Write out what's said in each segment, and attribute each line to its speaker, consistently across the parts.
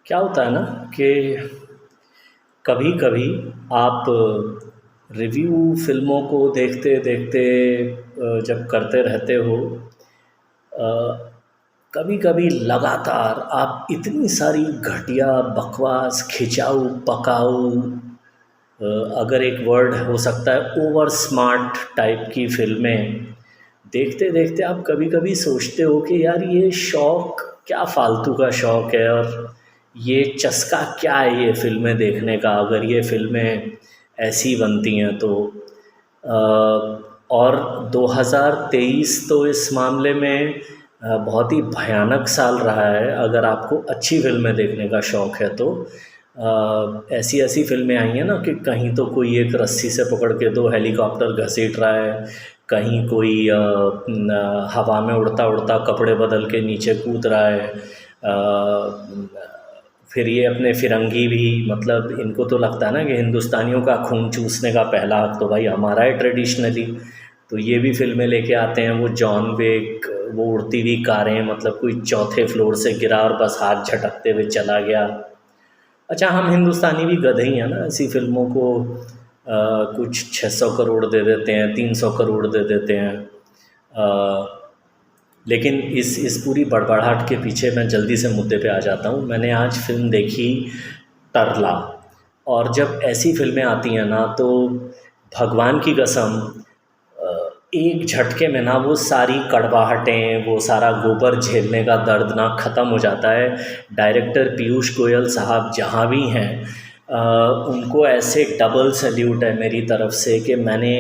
Speaker 1: क्या होता है ना कि कभी-कभी आप रिव्यू फ़िल्मों को देखते-देखते जब करते रहते हो कभी-कभी लगातार आप इतनी सारी घटिया, बकवास, खिंचाऊ, पकाऊ अगर एक वर्ड हो सकता है ओवर स्मार्ट टाइप की फ़िल्में देखते-देखते आप कभी-कभी सोचते हो कि यार ये शौक़ क्या फ़ालतू का शौक़ है और ये चस्का क्या है ये फ़िल्में देखने का अगर ये फ़िल्में ऐसी बनती हैं तो। और 2023 तो इस मामले में बहुत ही भयानक साल रहा है अगर आपको अच्छी फ़िल्में देखने का शौक़ है तो। ऐसी-ऐसी फ़िल्में आई हैं ना कि कहीं तो कोई एक रस्सी से पकड़ के 2 हेलीकॉप्टर घसीट रहा है, कहीं कोई हवा में उड़ता-उड़ता कपड़े बदल के नीचे कूद रहा है। फिर ये अपने फ़िरंगी भी मतलब इनको तो लगता है ना कि हिंदुस्तानियों का खून चूसने का पहला हक़ तो भाई हमारा है ट्रेडिशनली। तो ये भी फ़िल्में लेके आते हैं, वो जॉन विक, वो उड़ती हुई कारें मतलब कोई चौथे फ्लोर से गिरा और बस हाथ झटकते हुए चला गया। अच्छा हम हिंदुस्तानी भी गधे ही हैं ना, ऐसी फ़िल्मों को कुछ 600 करोड़ दे देते हैं, 300 करोड़ दे देते हैं। लेकिन इस पूरी बड़बड़ाहट के पीछे मैं जल्दी से मुद्दे पे आ जाता हूँ। मैंने आज फ़िल्म देखी तरला, और जब ऐसी फ़िल्में आती हैं ना तो भगवान की कसम एक झटके में ना वो सारी कड़वाहटें, वो सारा गोबर झेलने का दर्द ना ख़त्म हो जाता है। डायरेक्टर पीयूष गोयल साहब जहाँ भी हैं उनको ऐसे डबल सैल्यूट है मेरी तरफ़ से कि मैंने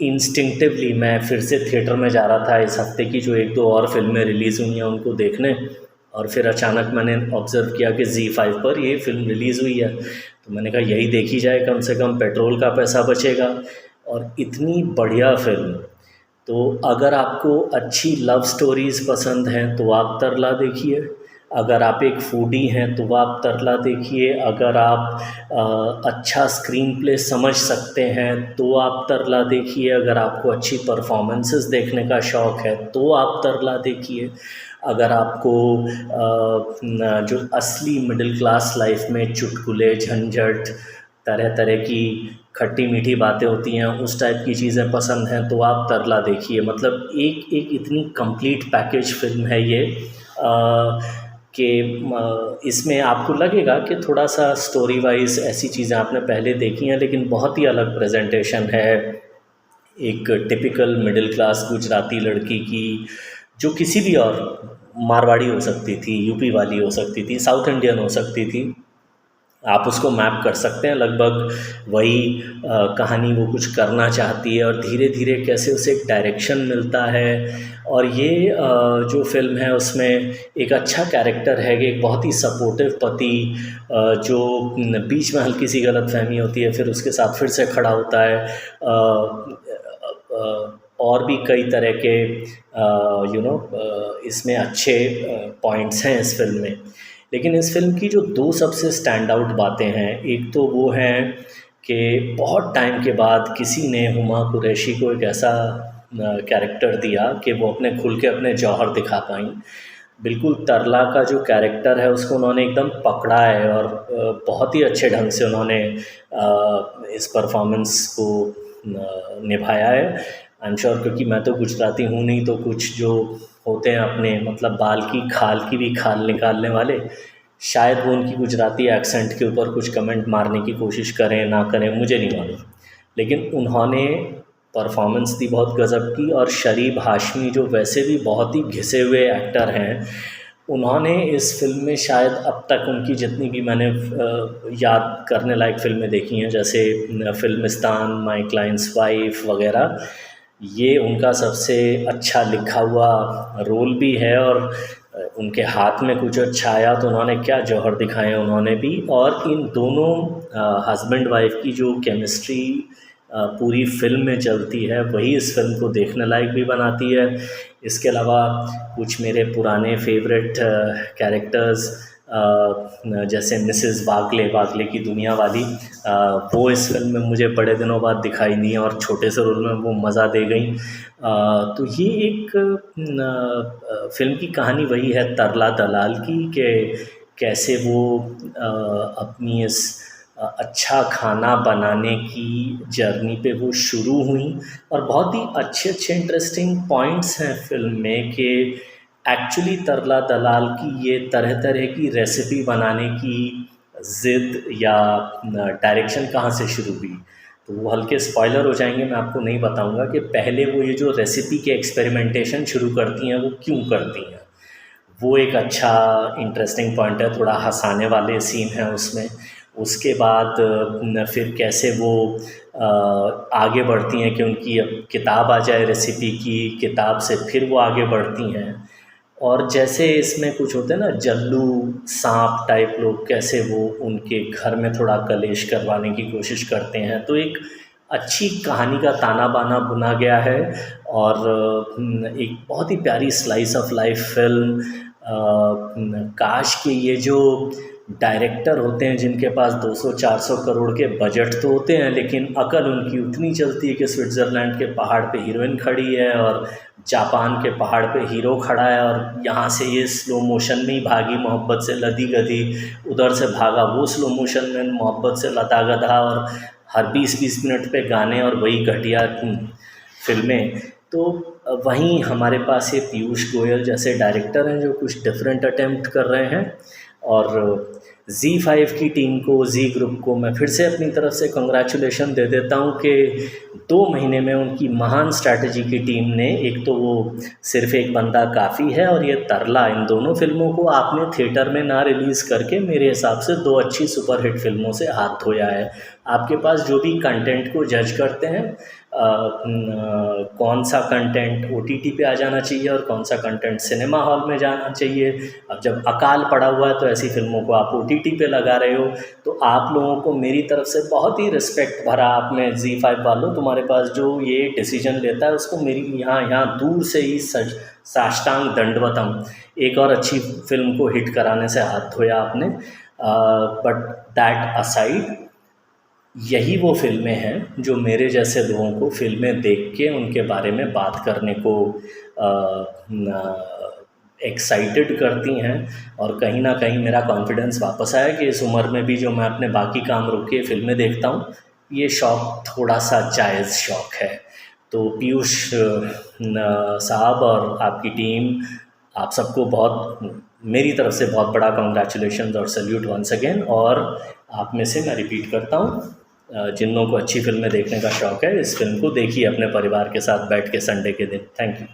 Speaker 1: इंस्टिंक्टिवली मैं फिर से थिएटर में जा रहा था इस हफ़्ते की जो 1-2 और फ़िल्में रिलीज़ हुई हैं उनको देखने, और फिर अचानक मैंने ऑब्ज़र्व किया कि ज़ी5 पर ये फ़िल्म रिलीज़ हुई है। तो मैंने कहा यही देखी जाए, कम से कम पेट्रोल का पैसा बचेगा। और इतनी बढ़िया फ़िल्म। तो अगर आपको अच्छी लव स्टोरीज़ पसंद हैं तो आप तरला देखिए, अगर आप एक फूडी हैं तो आप तरला देखिए, अगर आप अच्छा स्क्रीन प्ले समझ सकते हैं तो आप तरला देखिए, अगर आपको अच्छी परफॉर्मेंसेस देखने का शौक़ है तो आप तरला देखिए, अगर आपको जो असली मिडिल क्लास लाइफ में चुटकुले, झंझट, तरह तरह की खट्टी मीठी बातें होती हैं उस टाइप की चीज़ें पसंद हैं तो आप तरला देखिए। मतलब एक एक इतनी कंप्लीट पैकेज फ़िल्म है ये कि इसमें आपको लगेगा कि थोड़ा सा स्टोरी वाइज़ ऐसी चीज़ें आपने पहले देखी हैं लेकिन बहुत ही अलग प्रेजेंटेशन है एक टिपिकल मिडिल क्लास गुजराती लड़की की, जो किसी भी और मारवाड़ी हो सकती थी, यूपी वाली हो सकती थी, साउथ इंडियन हो सकती थी। आप उसको मैप कर सकते हैं, लगभग वही कहानी वो कुछ करना चाहती है और धीरे धीरे कैसे उसे एक डायरेक्शन मिलता है। और ये जो फ़िल्म है उसमें एक अच्छा कैरेक्टर है कि एक बहुत ही सपोर्टिव पति जो बीच में हल्की सी गलतफ़हमी होती है फिर उसके साथ फिर से खड़ा होता है। और भी कई तरह के इसमें अच्छे पॉइंट्स हैं इस फ़िल्म में। लेकिन इस फ़िल्म की जो 2 सबसे स्टैंड आउट बातें हैं, एक तो वो है कि बहुत टाइम के बाद किसी ने हुमा कुरैशी को एक ऐसा कैरेक्टर दिया कि वो अपने खुल के अपने जौहर दिखा पाईं। बिल्कुल तरला का जो कैरेक्टर है उसको उन्होंने एकदम पकड़ा है और बहुत ही अच्छे ढंग से उन्होंने इस परफॉर्मेंस को निभाया है। आई एम श्योर, क्योंकि मैं तो गुजराती हूँ नहीं, तो कुछ जो होते हैं अपने मतलब बाल की खाल की भी खाल निकालने वाले, शायद वो उनकी गुजराती एक्सेंट के ऊपर कुछ कमेंट मारने की कोशिश करें ना करें मुझे नहीं मालूम, लेकिन उन्होंने परफॉर्मेंस दी बहुत गज़ब की। और शरीफ हाशमी जो वैसे भी बहुत ही घिसे हुए एक्टर हैं, उन्होंने इस फ़िल्म में शायद अब तक उनकी जितनी भी मैंने याद करने लायक फ़िल्में देखी हैं जैसे फ़िल्मिस्तान, माय क्लाइंट्स वाइफ वग़ैरह, ये उनका सबसे अच्छा लिखा हुआ रोल भी है। और उनके हाथ में कुछ अच्छा आया तो उन्होंने क्या जौहर दिखाए उन्होंने भी। और इन दोनों हस्बैंड वाइफ की जो केमिस्ट्री पूरी फ़िल्म में चलती है वही इस फ़िल्म को देखने लायक भी बनाती है। इसके अलावा कुछ मेरे पुराने फेवरेट कैरेक्टर्स जैसे मिसेस वागले की दुनिया वाली, वो इस फ़िल्म में मुझे बड़े दिनों बाद दिखाई दी और छोटे से रोल में वो मज़ा दे गई। तो ये एक फ़िल्म की कहानी वही है तरला दलाल की कि कैसे वो अपनी इस अच्छा खाना बनाने की जर्नी पे वो शुरू हुई, और बहुत ही अच्छे अच्छे इंटरेस्टिंग पॉइंट्स हैं फ़िल्म में कि एक्चुअली तरला दलाल की ये तरह तरह की रेसिपी बनाने की ज़िद या डायरेक्शन कहाँ से शुरू हुई। तो वो हल्के स्पॉइलर हो जाएंगे, मैं आपको नहीं बताऊंगा कि पहले वो ये जो रेसिपी के एक्सपेरिमेंटेशन शुरू करती हैं वो क्यों करती हैं। वो एक अच्छा इंटरेस्टिंग पॉइंट है, थोड़ा हंसाने वाले सीन हैं उसमें। उसके बाद फिर कैसे वो आगे बढ़ती हैं कि उनकी अब किताब आ जाए रेसिपी की, किताब से फिर वो आगे बढ़ती हैं। और जैसे इसमें कुछ होते हैं ना जल्लू सांप टाइप लोग, कैसे वो उनके घर में थोड़ा कलेश करवाने की कोशिश करते हैं। तो एक अच्छी कहानी का ताना बाना बुना गया है, और एक बहुत ही प्यारी स्लाइस ऑफ लाइफ फिल्म। काश कि ये जो डायरेक्टर होते हैं जिनके पास 200-400 करोड़ के बजट तो होते हैं, लेकिन अकल उनकी उतनी चलती है कि स्विट्ज़रलैंड के पहाड़ पे हीरोइन खड़ी है और जापान के पहाड़ पे हीरो खड़ा है, और यहाँ से ये स्लो मोशन में ही भागी मोहब्बत से लदी गदी, उधर से भागा वो स्लो मोशन में मोहब्बत से लदा गधा, और हर 20-20 मिनट पे गाने और वही घटिया फिल्में। तो वहीं हमारे पास ये पीयूष गोयल जैसे डायरेक्टर हैं जो कुछ डिफरेंट अटेम्प्ट कर रहे हैं। और Z5 की टीम को, जी ग्रुप को मैं फिर से अपनी तरफ से कंग्रेचुलेशन दे देता हूँ कि 2 महीने में उनकी महान स्ट्रैटेजी की टीम ने, एक तो वो सिर्फ एक बंदा काफ़ी है और ये तरला, इन दोनों फिल्मों को आपने थिएटर में ना रिलीज़ करके मेरे हिसाब से 2 अच्छी सुपरहिट फिल्मों से हाथ धोया है। आपके पास जो भी कंटेंट को जज करते हैं, कौन सा कंटेंट OTT पे आ जाना चाहिए और कौन सा कंटेंट सिनेमा हॉल में जाना चाहिए। अब जब अकाल पड़ा हुआ है तो ऐसी फिल्मों को आप OTT पे लगा रहे हो, तो आप लोगों को मेरी तरफ से बहुत ही रिस्पेक्ट भरा, आपने Z5 वालों, तुम्हारे पास जो ये डिसीजन लेता है उसको मेरी यहाँ दूर से ही साष्टांग दंडवतम। एक और अच्छी फिल्म को हिट कराने से हाथ धोया आपने। बट दैट असाइड, यही वो फिल्में हैं जो मेरे जैसे लोगों को फिल्में देख के उनके बारे में बात करने को एक्साइटेड करती हैं। और कहीं ना कहीं मेरा कॉन्फिडेंस वापस आया कि इस उम्र में भी जो मैं अपने बाकी काम रोक के फिल्में देखता हूँ, ये शौक़ थोड़ा सा जायज़ शौक़ है। तो पीयूष साहब और आपकी टीम, आप सबको बहुत मेरी तरफ से बहुत बड़ा कॉन्ग्रेचुलेशन और सैल्यूट वंस अगेन। और आप में से मैं रिपीट करता हूँ, जिन लोगों को अच्छी फिल्में देखने का शौक़ है, इस फिल्म को देखिए अपने परिवार के साथ बैठ के संडे के दिन। Thank you.